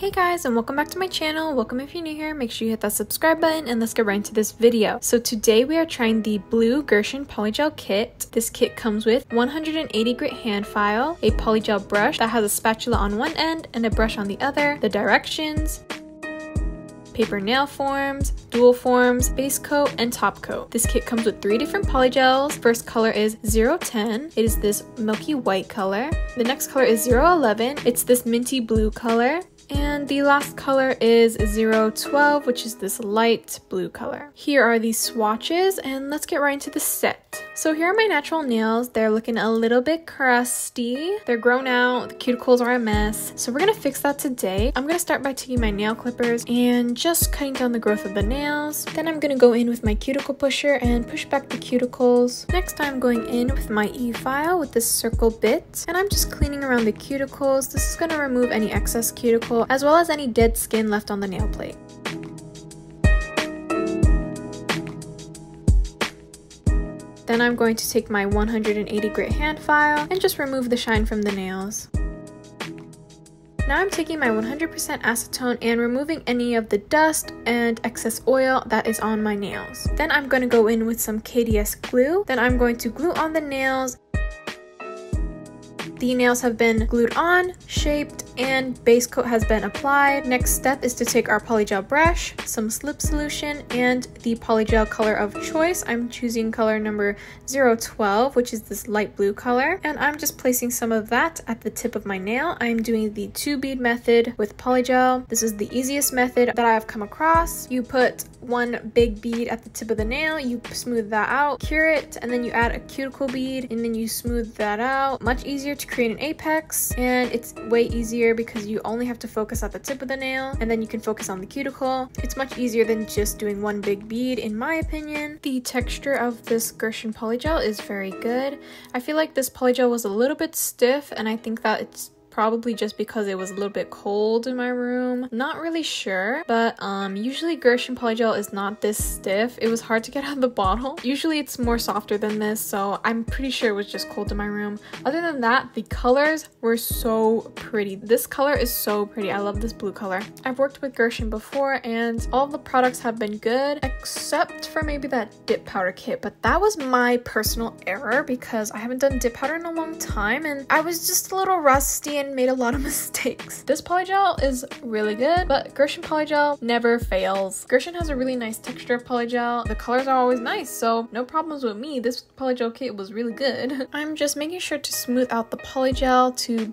Hey guys, and welcome back to my channel. Welcome if you're new here. Make sure you hit that subscribe button and let's get right into this video. So today we are trying the blue Gershion Polygel Kit. This kit comes with 180 grit hand file, a polygel brush that has a spatula on one end and a brush on the other, the directions, paper nail forms, dual forms, base coat, and top coat. This kit comes with 3 different polygels. First color is 010. It is this milky white color. The next color is 011. It's this minty blue color. And the last color is 012, which is this light blue color. Here are these swatches, and let's get right into the set. So here are my natural nails. They're looking a little bit crusty. They're grown out, the cuticles are a mess. So we're gonna fix that today. I'm gonna start by taking my nail clippers and just cutting down the growth of the nails. Then I'm gonna go in with my cuticle pusher and push back the cuticles. Next I'm going in with my E-file with this circle bit, and I'm just cleaning around the cuticles. This is gonna remove any excess cuticle as well as any dead skin left on the nail plate. Then I'm going to take my 180 grit hand file and just remove the shine from the nails. Now I'm taking my 100% acetone and removing any of the dust and excess oil that is on my nails. Then I'm going to go in with some KDS glue. Then I'm going to glue on the nails. The nails have been glued on, shaped, and base coat has been applied. Next step is to take our polygel brush, some slip solution, and the polygel color of choice. I'm choosing color number 012, which is this light blue color, and I'm just placing some of that at the tip of my nail. I'm doing the 2 bead method with polygel. This is the easiest method that I have come across. You put 1 big bead at the tip of the nail, you smooth that out, cure it, and then you add a cuticle bead, and then you smooth that out. Much easier to create an apex, and it's way easier because you only have to focus at the tip of the nail and then you can focus on the cuticle. It's much easier than just doing 1 big bead in my opinion. The texture of this Gershion polygel is very good. I feel like this polygel was a little bit stiff, and I think that it's probably just because it was a little bit cold in my room. Not really sure, but usually Gershion polygel is not this stiff. It was hard to get out of the bottle. Usually it's more softer than this, so I'm pretty sure it was just cold in my room. Other than that, the colors were so pretty. This color is so pretty. I love this blue color. I've worked with Gershion before and all the products have been good except for maybe that dip powder kit, but that was my personal error because I haven't done dip powder in a long time and I was just a little rusty and made a lot of mistakes. This polygel is really good, but Gershion polygel never fails. Gershion has a really nice texture of polygel. The colors are always nice, so no problems with me. This polygel kit was really good. I'm just making sure to smooth out the polygel to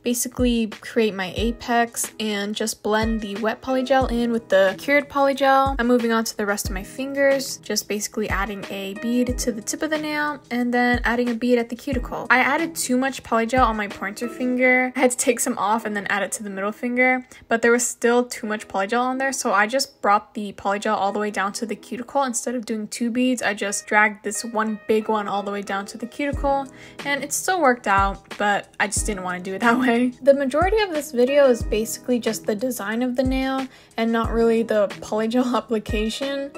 basically create my apex and just blend the wet polygel in with the cured polygel. I'm moving on to the rest of my fingers, just basically adding a bead to the tip of the nail and then adding a bead at the cuticle. I added too much polygel on my pointer finger. I had to take some off and then add it to the middle finger, but there was still too much polygel on there, so I just brought the polygel all the way down to the cuticle. Instead of doing 2 beads, I just dragged this 1 big one all the way down to the cuticle, and it still worked out, but I just didn't want to do it that way. The majority of this video is basically just the design of the nail and not really the polygel application.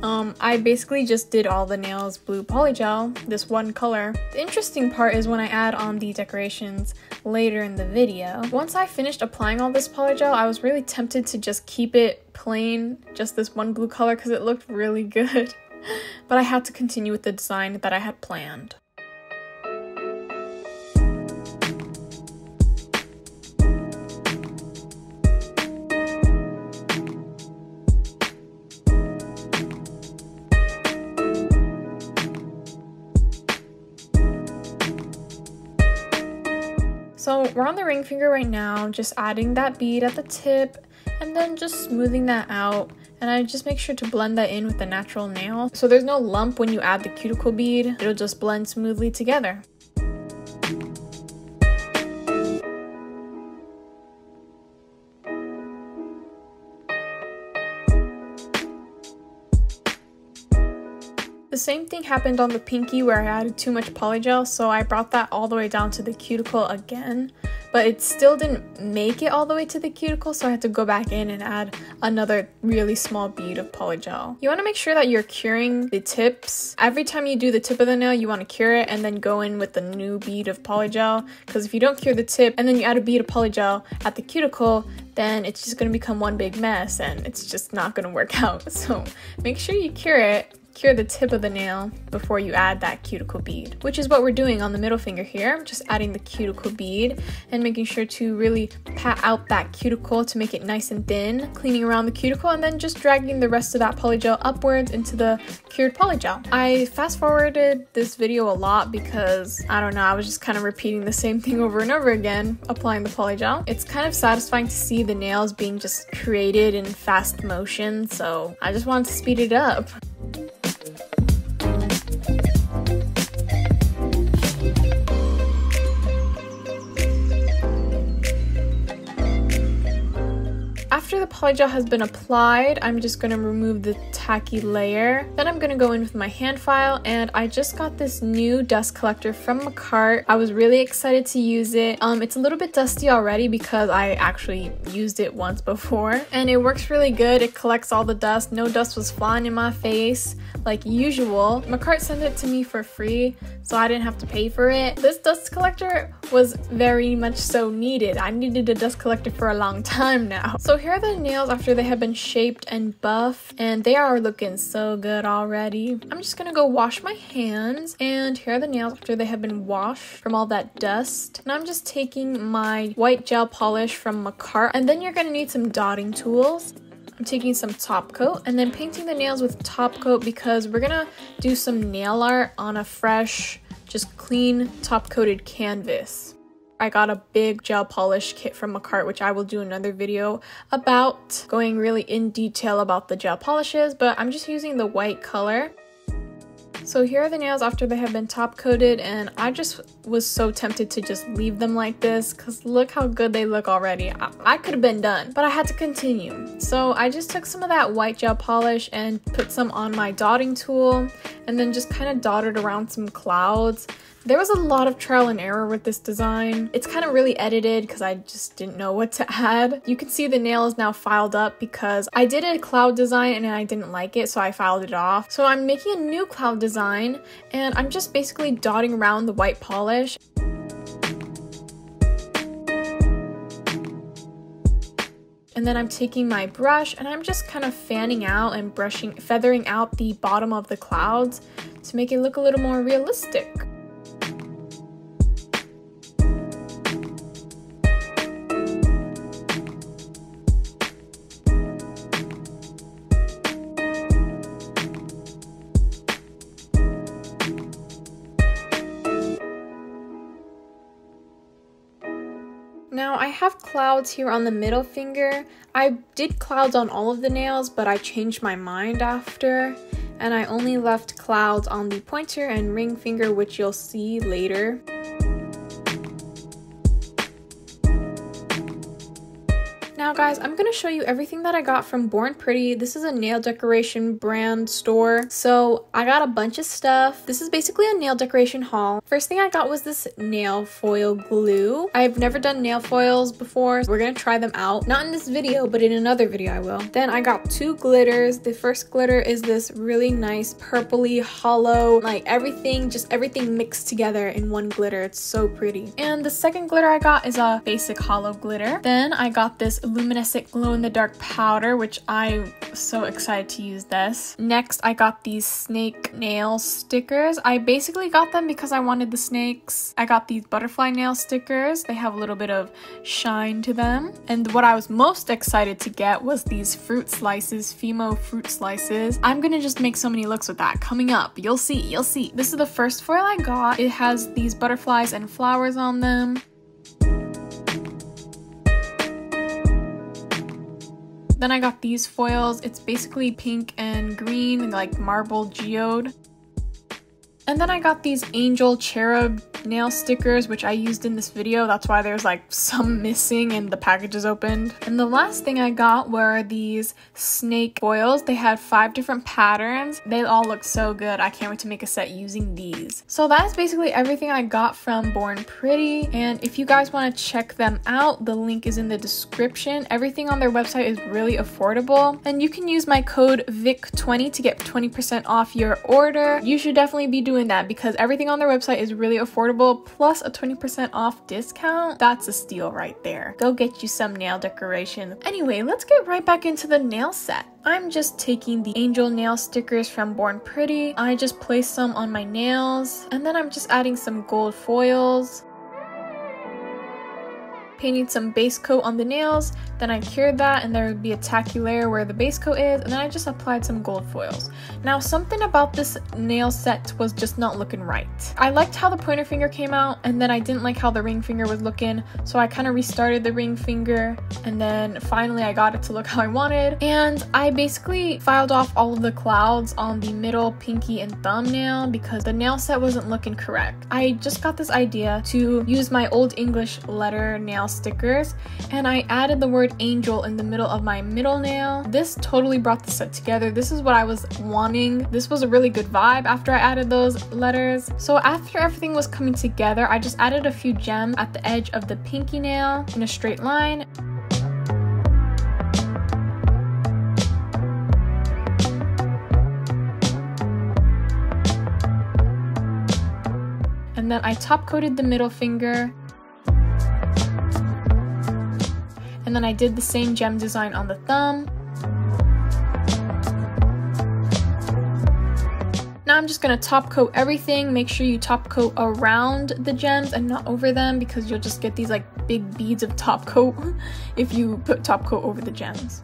I basically just did all the nails blue polygel, this 1 color. The interesting part is when I add on the decorations later in the video. Once I finished applying all this polygel, I was really tempted to just keep it plain, just this 1 blue color because it looked really good. But I had to continue with the design that I had planned. So we're on the ring finger right now, just adding that bead at the tip and then just smoothing that out. And I just make sure to blend that in with the natural nail. So there's no lump when you add the cuticle bead, it'll just blend smoothly together. The same thing happened on the pinky where I added too much polygel, so I brought that all the way down to the cuticle again. but it still didn't make it all the way to the cuticle, so I had to go back in and add another really small bead of polygel. You want to make sure that you're curing the tips. Every time you do the tip of the nail, you want to cure it and then go in with the new bead of polygel, because if you don't cure the tip and then you add a bead of polygel at the cuticle, then it's just going to become one big mess and it's just not going to work out. So make sure you cure the tip of the nail before you add that cuticle bead, which is what we're doing on the middle finger here. I'm just adding the cuticle bead and making sure to really pat out that cuticle to make it nice and thin, cleaning around the cuticle, and then just dragging the rest of that polygel upwards into the cured polygel. I fast forwarded this video a lot because, I don't know, I was just kind of repeating the same thing over and over again, applying the polygel. It's kind of satisfying to see the nails being just created in fast motion, so I just wanted to speed it up. After the polygel has been applied, I'm just going to remove the tacky layer. Then I'm going to go in with my hand file, and I just got this new dust collector from my cart. I was really excited to use it. It's a little bit dusty already because I actually used it once before, and it works really good. It collects all the dust. No dust was flying in my face like usual. My cart sent it to me for free, so I didn't have to pay for it. This dust collector was very much so needed. I needed a dust collector for a long time now. So here are the nails after they have been shaped and buffed, and they are looking so good already. I'm just gonna go wash my hands, and here are the nails after they have been washed from all that dust. And I'm just taking my white gel polish from my cart, and then you're gonna need some dotting tools. I'm taking some top coat and then painting the nails with top coat because we're gonna do some nail art on a fresh, just clean top coated canvas. I got a big gel polish kit from a cart, which I will do another video about, going really in detail about the gel polishes, but I'm just using the white color. So here are the nails after they have been top coated, and I just was so tempted to just leave them like this because look how good they look already. I could have been done, but I had to continue. So I just took some of that white gel polish and put some on my dotting tool and then just kind of dotted around some clouds. There was a lot of trial and error with this design. It's kind of really edited because I just didn't know what to add. You can see the nail is now filed up because I did a cloud design and I didn't like it, so I filed it off. So I'm making a new cloud design and I'm just basically dotting around the white polish. And then I'm taking my brush and I'm just kind of fanning out and feathering out the bottom of the clouds to make it look a little more realistic. Now I have clouds here on the middle finger. I did clouds on all of the nails, but I changed my mind after, and I only left clouds on the pointer and ring finger, which you'll see later. Now guys, I'm going to show you everything that I got from Born Pretty. This is a nail decoration brand store. So I got a bunch of stuff. This is basically a nail decoration haul. First thing I got was this nail foil glue. I've never done nail foils before. We're going to try them out. Not in this video, but in another video I will. Then I got two glitters. The first glitter is this really nice purpley hollow, like everything mixed together in one glitter. It's so pretty. And the second glitter I got is a basic hollow glitter. Then I got this luminescent glow-in-the-dark powder, which I'm so excited to use this. Next, I got these snake nail stickers. I basically got them because I wanted the snakes. I got these butterfly nail stickers. They have a little bit of shine to them. And what I was most excited to get was these fruit slices, Fimo fruit slices. I'm gonna just make so many looks with that coming up. You'll see, you'll see. This is the first foil I got. It has these butterflies and flowers on them. Then I got these foils. It's basically pink and green, like marble geode. And then I got these angel cherub nail stickers, which I used in this video. That's why there's like some missing and the package is opened. And the last thing I got were these snake foils. They had 5 different patterns. They all look so good. I can't wait to make a set using these. So that's basically everything I got from Born Pretty. And if you guys want to check them out, the link is in the description. Everything on their website is really affordable. And you can use my code VIC20 to get 20% off your order. You should definitely be doing that because everything on their website is really affordable, plus a 20% off discount. That's a steal right there. Go get you some nail decoration. Anyway, let's get right back into the nail set. I'm just taking the angel nail stickers from Born Pretty. I just placed some on my nails, and then I'm just adding some gold foils, painting some base coat on the nails, then I cured that and there would be a tacky layer where the base coat is, and then I just applied some gold foils. Now something about this nail set was just not looking right. I liked how the pointer finger came out, and then I didn't like how the ring finger was looking, so I kind of restarted the ring finger, and then finally I got it to look how I wanted. And I basically filed off all of the clouds on the middle pinky and thumbnail because the nail set wasn't looking correct. I just got this idea to use my Old English letter nail stickers, and I added the word angel in the middle of my middle nail. This totally brought the set together. This is what I was wanting. This was a really good vibe after I added those letters. So after everything was coming together, I just added a few gems at the edge of the pinky nail in a straight line. And then I top coated the middle finger. And then I did the same gem design on the thumb. Now I'm just gonna top coat everything. Make sure you top coat around the gems and not over them because you'll just get these like big beads of top coat if you put top coat over the gems.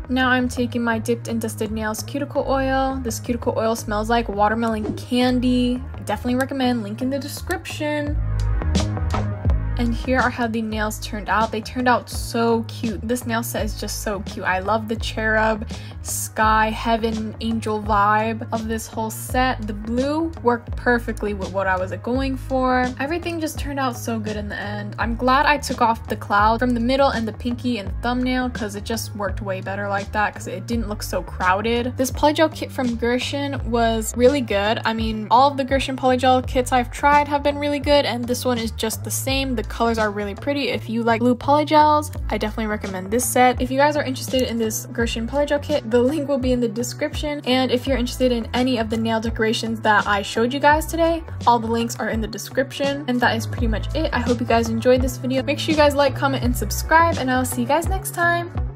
Now I'm taking my Dipped and Dusted Nails cuticle oil. This cuticle oil smells like watermelon candy. I definitely recommend, link in the description. And here are how the nails turned out. They turned out so cute. This nail set is just so cute. I love the cherub, sky, heaven, angel vibe of this whole set. The blue worked perfectly with what I was going for. Everything just turned out so good in the end. I'm glad I took off the cloud from the middle and the pinky and the thumbnail because it just worked way better like that because it didn't look so crowded. This polygel kit from Gershion was really good. I mean, all of the Gershion polygel kits I've tried have been really good, and this one is just the same. The colors are really pretty. If you like blue polygels, I definitely recommend this set. If you guys are interested in this Gershion polygel kit, the link will be in the description. And if you're interested in any of the nail decorations that I showed you guys today, all the links are in the description. And that is pretty much it. I hope you guys enjoyed this video. Make sure you guys like, comment, and subscribe, and I'll see you guys next time.